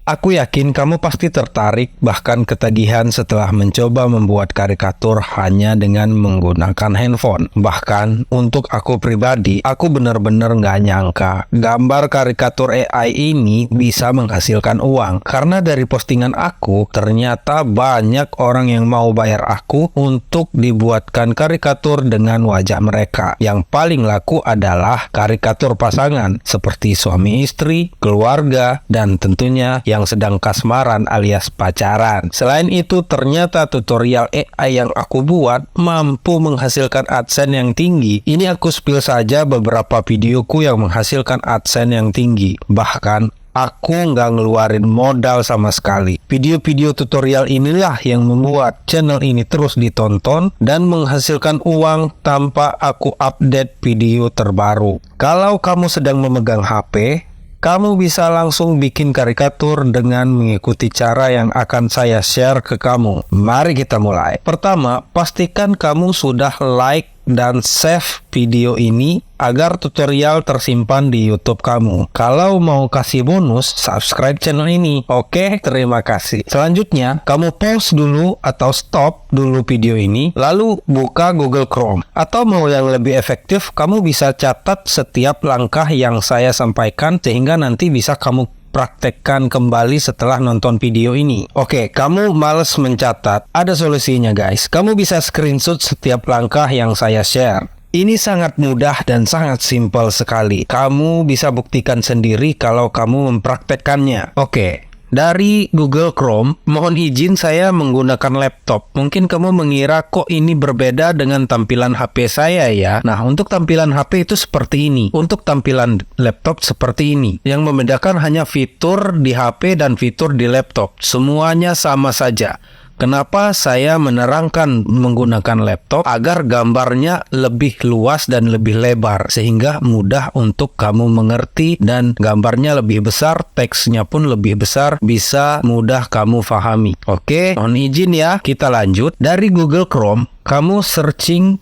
Aku yakin kamu pasti tertarik bahkan ketagihan setelah mencoba membuat karikatur hanya dengan menggunakan handphone. Bahkan untuk aku pribadi, aku benar-benar nggak nyangka gambar karikatur AI ini bisa menghasilkan uang. Karena dari postingan aku, ternyata banyak orang yang mau bayar aku untuk dibuatkan karikatur dengan wajah mereka. Yang paling laku adalah karikatur pasangan seperti suami istri, keluarga, dan tentunya yang sedang kasmaran alias pacaran. Selain itu, ternyata tutorial AI yang aku buat mampu menghasilkan AdSense yang tinggi. Ini aku spill saja beberapa videoku yang menghasilkan AdSense yang tinggi. Bahkan aku nggak ngeluarin modal sama sekali. Video-video tutorial inilah yang membuat channel ini terus ditonton dan menghasilkan uang tanpa aku update video terbaru. Kalau kamu sedang memegang HP, kamu bisa langsung bikin karikatur dengan mengikuti cara yang akan saya share ke kamu. Mari kita mulai. Pertama, pastikan kamu sudah like dan save video ini agar tutorial tersimpan di YouTube kamu. Kalau mau kasih bonus, subscribe channel ini. Oke, terima kasih. Selanjutnya, kamu pause dulu atau stop dulu video ini, lalu buka Google Chrome. Atau mau yang lebih efektif, kamu bisa catat setiap langkah yang saya sampaikan sehingga nanti bisa kamu praktekkan kembali setelah nonton video ini. Oke, kamu males mencatat? Ada solusinya guys. Kamu bisa screenshot setiap langkah yang saya share. Ini sangat mudah dan sangat simpel sekali. Kamu bisa buktikan sendiri kalau kamu mempraktekkannya. Oke. Dari Google Chrome, mohon izin saya menggunakan laptop. Mungkin kamu mengira kok ini berbeda dengan tampilan HP saya ya. Nah, untuk tampilan HP itu seperti ini. Untuk tampilan laptop seperti ini. Yang membedakan hanya fitur di HP dan fitur di laptop. Semuanya sama saja. Kenapa saya menerangkan menggunakan laptop? Agar gambarnya lebih luas dan lebih lebar, sehingga mudah untuk kamu mengerti dan gambarnya lebih besar, teksnya pun lebih besar, bisa mudah kamu pahami. Oke, mohon izin ya, kita lanjut. Dari Google Chrome, kamu searching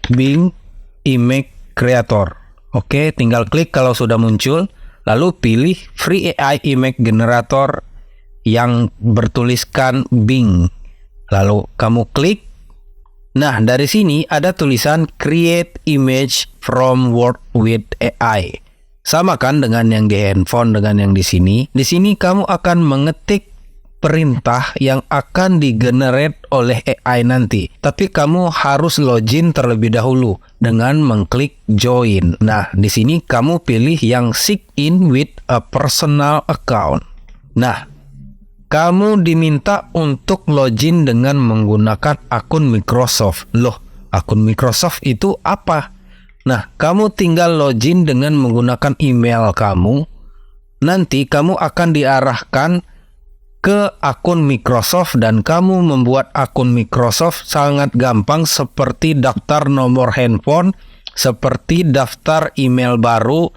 Bing Image Creator. Oke, tinggal klik kalau sudah muncul, lalu pilih Free AI Image Generator yang bertuliskan Bing. Lalu kamu klik. Nah, dari sini ada tulisan Create Image from Word with AI. Sama kan dengan yang di handphone dengan yang di sini. Di sini kamu akan mengetik perintah yang akan digenerate oleh AI nanti. Tapi kamu harus login terlebih dahulu dengan mengklik join. Nah, di sini kamu pilih yang sign in with a personal account. Nah, kamu diminta untuk login dengan menggunakan akun Microsoft. Loh, akun Microsoft itu apa? Nah, kamu tinggal login dengan menggunakan email kamu. Nanti kamu akan diarahkan ke akun Microsoft dan kamu membuat akun Microsoft sangat gampang seperti daftar nomor handphone, seperti daftar email baru,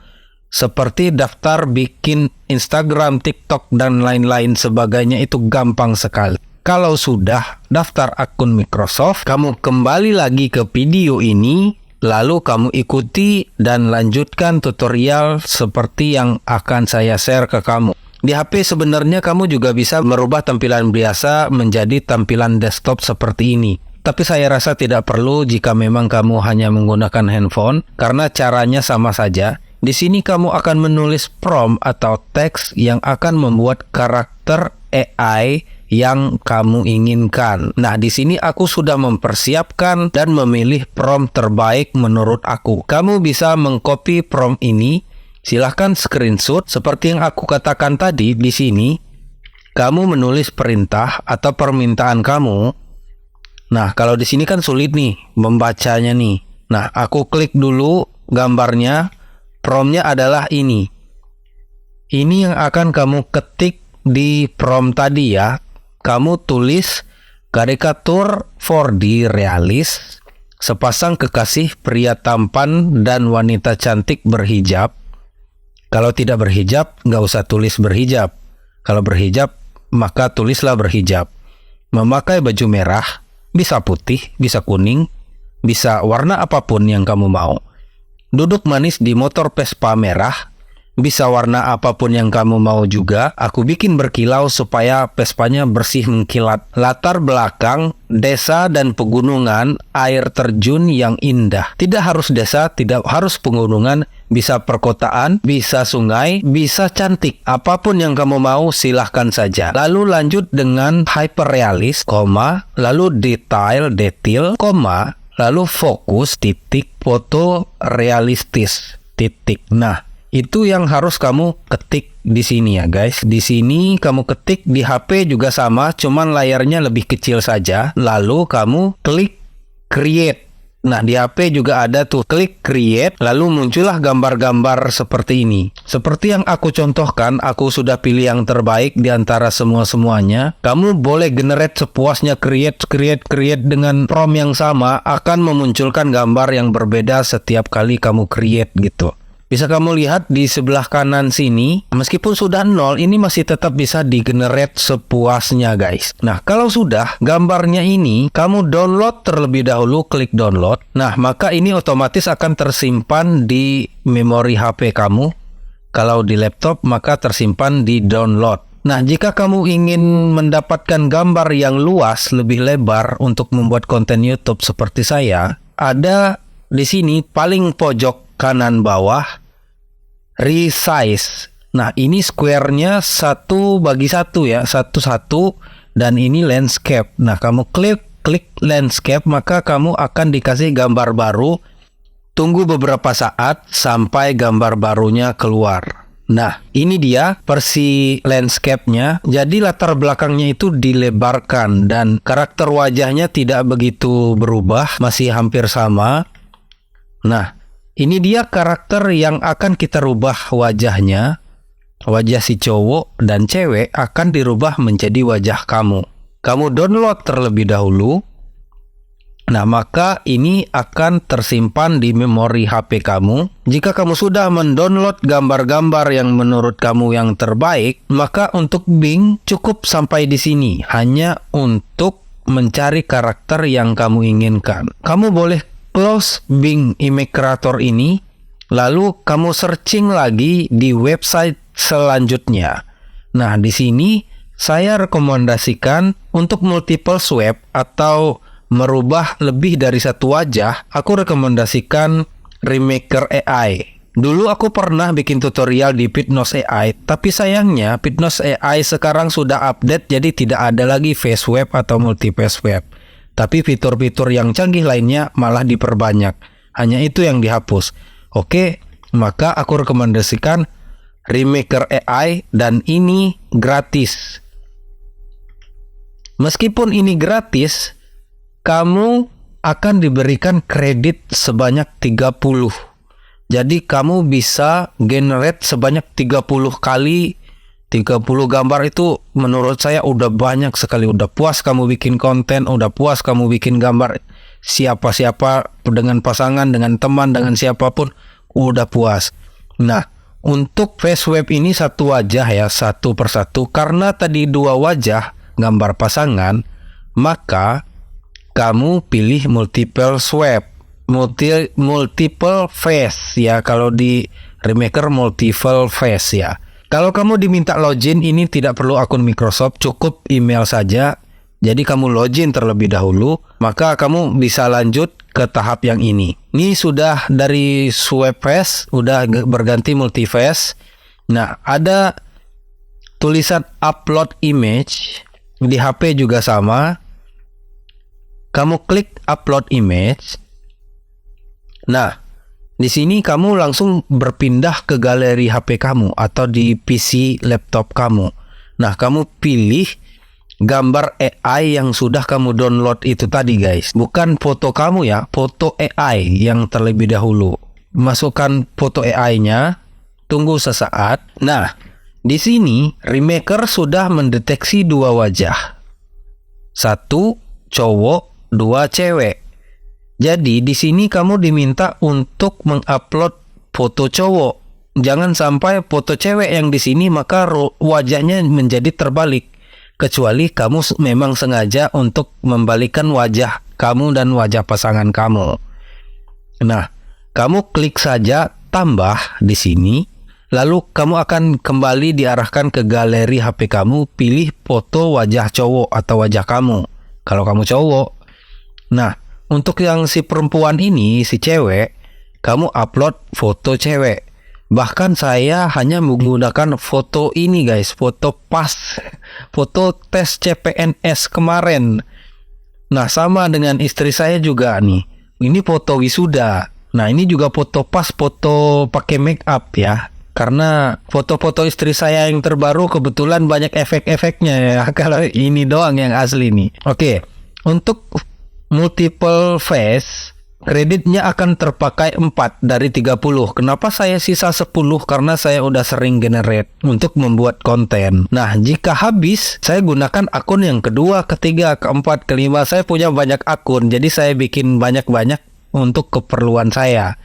seperti daftar bikin Instagram, TikTok, dan lain-lain sebagainya. Itu gampang sekali. Kalau sudah daftar akun Microsoft, kamu kembali lagi ke video ini, lalu kamu ikuti dan lanjutkan tutorial seperti yang akan saya share ke kamu. Di HP sebenarnya kamu juga bisa merubah tampilan biasa menjadi tampilan desktop seperti ini. Tapi saya rasa tidak perlu jika memang kamu hanya menggunakan handphone, karena caranya sama saja. Di sini kamu akan menulis prompt atau teks yang akan membuat karakter AI yang kamu inginkan. Nah, di sini aku sudah mempersiapkan dan memilih prompt terbaik menurut aku. Kamu bisa mengcopy prompt ini. Silahkan screenshot seperti yang aku katakan tadi di sini. Kamu menulis perintah atau permintaan kamu. Nah, kalau di sini kan sulit nih membacanya nih. Nah, aku klik dulu gambarnya. Promptnya adalah ini. Ini yang akan kamu ketik di prompt tadi ya. Kamu tulis karikatur 4D realis, sepasang kekasih pria tampan dan wanita cantik berhijab. Kalau tidak berhijab, nggak usah tulis berhijab. Kalau berhijab, maka tulislah berhijab. Memakai baju merah, bisa putih, bisa kuning, bisa warna apapun yang kamu mau. Duduk manis di motor Vespa merah, Bisa warna apapun yang kamu mau juga. Aku bikin berkilau supaya Vespanya bersih mengkilat. Latar belakang desa dan pegunungan, air terjun yang indah. Tidak harus desa, tidak harus pegunungan, bisa perkotaan, bisa sungai, bisa cantik. Apapun yang kamu mau silahkan saja. Lalu lanjut dengan hyperrealis, lalu detail, koma, lalu fokus, titik, foto realistis, titik. Nah, itu yang harus kamu ketik di sini ya guys. Di sini kamu ketik, di HP juga sama, cuman layarnya lebih kecil saja. Lalu kamu klik create. Nah, di HP juga ada tuh, klik create, lalu muncullah gambar-gambar seperti ini. Seperti yang aku contohkan, aku sudah pilih yang terbaik di antara semua-semuanya. Kamu boleh generate sepuasnya, create dengan prompt yang sama, akan memunculkan gambar yang berbeda setiap kali kamu create gitu. Bisa kamu lihat di sebelah kanan sini, meskipun sudah 0, ini masih tetap bisa di-generate sepuasnya guys. Nah, kalau sudah gambarnya ini, kamu download terlebih dahulu, klik download. Nah, maka ini otomatis akan tersimpan di memori HP kamu. Kalau di laptop, maka tersimpan di download. Nah, jika kamu ingin mendapatkan gambar yang luas, lebih lebar untuk membuat konten YouTube seperti saya, ada di sini paling pojok kanan bawah, resize. Nah, ini square-nya 1/1 ya, 1:1, dan ini landscape. Nah, kamu klik landscape, maka kamu akan dikasih gambar baru. Tunggu beberapa saat sampai gambar barunya keluar. Nah, ini dia versi landscape-nya. Jadi latar belakangnya itu dilebarkan dan karakter wajahnya tidak begitu berubah, masih hampir sama. Nah, ini dia karakter yang akan kita rubah wajahnya. Wajah si cowok dan cewek akan dirubah menjadi wajah kamu. Kamu download terlebih dahulu. Nah, maka ini akan tersimpan di memori HP kamu. Jika kamu sudah mendownload gambar-gambar yang menurut kamu yang terbaik, maka untuk Bing cukup sampai di sini. Hanya untuk mencari karakter yang kamu inginkan. Kamu boleh close Bing Image Creator ini, lalu kamu searching lagi di website selanjutnya. Nah, di sini saya rekomendasikan untuk multiple swipe atau merubah lebih dari satu wajah. Aku rekomendasikan Remaker AI. Dulu aku pernah bikin tutorial di Pitnos AI, tapi sayangnya Pitnos AI sekarang sudah update, jadi tidak ada lagi face swipe atau multi face swipe. Tapi fitur-fitur yang canggih lainnya malah diperbanyak. Hanya itu yang dihapus. Oke, maka aku rekomendasikan Remaker AI dan ini gratis. Meskipun ini gratis, kamu akan diberikan kredit sebanyak 30. Jadi kamu bisa generate sebanyak 30 kali. 30 gambar itu menurut saya udah banyak sekali. Udah puas kamu bikin konten, udah puas kamu bikin gambar siapa-siapa, dengan pasangan, dengan teman, dengan siapapun, udah puas. Nah, untuk face web ini satu wajah ya, satu persatu. Karena tadi dua wajah gambar pasangan, maka kamu pilih multiple swipe, multiple face ya. Kalau di Remaker multiple face ya. Kalau kamu diminta login, ini tidak perlu akun Microsoft, cukup email saja. Jadi kamu login terlebih dahulu, maka kamu bisa lanjut ke tahap yang ini. Ini sudah dari swipe face, udah berganti multi face. Nah, ada tulisan upload image, di HP juga sama. Kamu klik upload image. Nah, di sini kamu langsung berpindah ke galeri HP kamu atau di PC laptop kamu. Nah, kamu pilih gambar AI yang sudah kamu download itu tadi guys. Bukan foto kamu ya, foto AI yang terlebih dahulu. Masukkan foto AI-nya, tunggu sesaat. Nah, di sini Remaker sudah mendeteksi dua wajah. Satu cowok, dua cewek. Jadi di sini kamu diminta untuk mengupload foto cowok. Jangan sampai foto cewek yang di sini maka wajahnya menjadi terbalik. Kecuali kamu memang sengaja untuk membalikkan wajah kamu dan wajah pasangan kamu. Nah, kamu klik saja tambah di sini. Lalu kamu akan kembali diarahkan ke galeri HP kamu, pilih foto wajah cowok atau wajah kamu. Kalau kamu cowok. Nah, untuk yang si perempuan ini, si cewek, kamu upload foto cewek. Bahkan saya hanya menggunakan foto ini guys, foto pas, foto tes CPNS kemarin. Nah, sama dengan istri saya juga nih. Ini foto wisuda. Nah, ini juga foto pas, foto pakai make up ya. Karena foto-foto istri saya yang terbaru kebetulan banyak efek-efeknya ya. Kalau ini doang yang asli nih. Oke, untuk multiple face, kreditnya akan terpakai 4 dari 30. Kenapa saya sisa 10? Karena saya udah sering generate untuk membuat konten. Nah, jika habis, saya gunakan akun yang kedua, ketiga, keempat, kelima. Saya punya banyak akun, jadi saya bikin banyak-banyak untuk keperluan saya.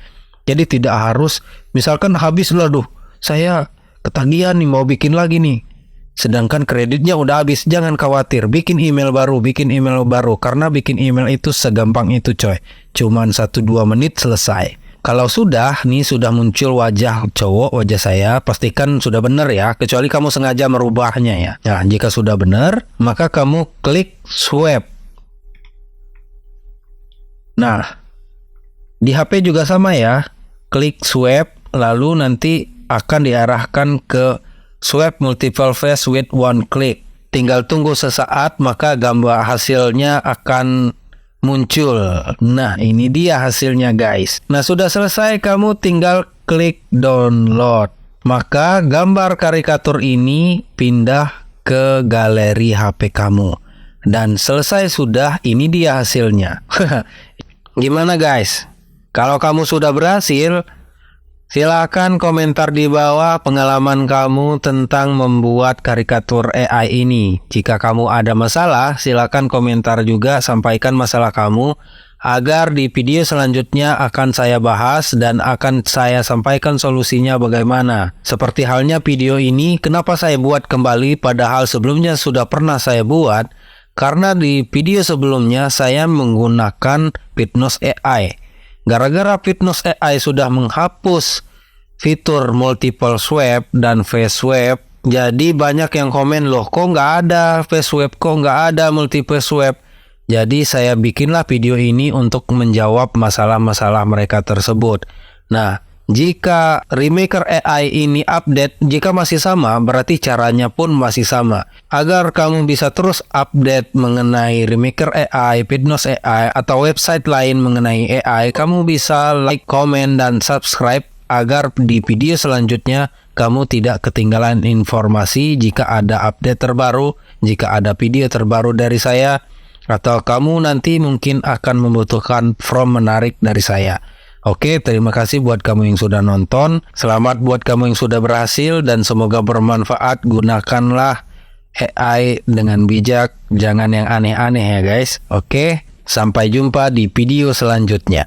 Jadi tidak harus, misalkan habis lah saya ketagihan nih mau bikin lagi nih. Sedangkan kreditnya udah habis, jangan khawatir. Bikin email baru. Karena bikin email itu segampang itu coy. Cuman 1-2 menit selesai. Kalau sudah muncul wajah cowok, wajah saya, pastikan sudah benar ya. Kecuali kamu sengaja merubahnya ya. Nah, jika sudah benar, maka kamu klik swipe. Nah, di HP juga sama ya. Klik swipe, lalu nanti akan diarahkan ke swipe multiple face with one click. Tinggal tunggu sesaat, maka gambar hasilnya akan muncul. Nah, ini dia hasilnya guys. Nah, sudah selesai, kamu tinggal klik download. Maka gambar karikatur ini pindah ke galeri HP kamu. Dan selesai sudah, ini dia hasilnya. Gimana guys? Kalau kamu sudah berhasil, silakan komentar di bawah pengalaman kamu tentang membuat karikatur AI ini. Jika kamu ada masalah, silakan komentar juga, sampaikan masalah kamu agar di video selanjutnya akan saya bahas dan akan saya sampaikan solusinya bagaimana. Seperti halnya video ini, kenapa saya buat kembali padahal sebelumnya sudah pernah saya buat? Karena di video sebelumnya saya menggunakan Fitness AI. Gara-gara Fitness AI sudah menghapus fitur multiple swipe dan face swipe, jadi banyak yang komen, loh kok nggak ada face swipe, kok nggak ada multiple swipe. Jadi saya bikinlah video ini untuk menjawab masalah-masalah mereka tersebut. Nah, jika Remaker AI ini update, jika masih sama, berarti caranya pun masih sama. Agar kamu bisa terus update mengenai Remaker AI, Fitness AI, atau website lain mengenai AI, kamu bisa like, comment, dan subscribe agar di video selanjutnya kamu tidak ketinggalan informasi jika ada update terbaru, jika ada video terbaru dari saya, atau kamu nanti mungkin akan membutuhkan form menarik dari saya. Oke, terima kasih buat kamu yang sudah nonton. Selamat buat kamu yang sudah berhasil dan semoga bermanfaat. Gunakanlah AI dengan bijak, jangan yang aneh-aneh ya guys. Oke, sampai jumpa di video selanjutnya.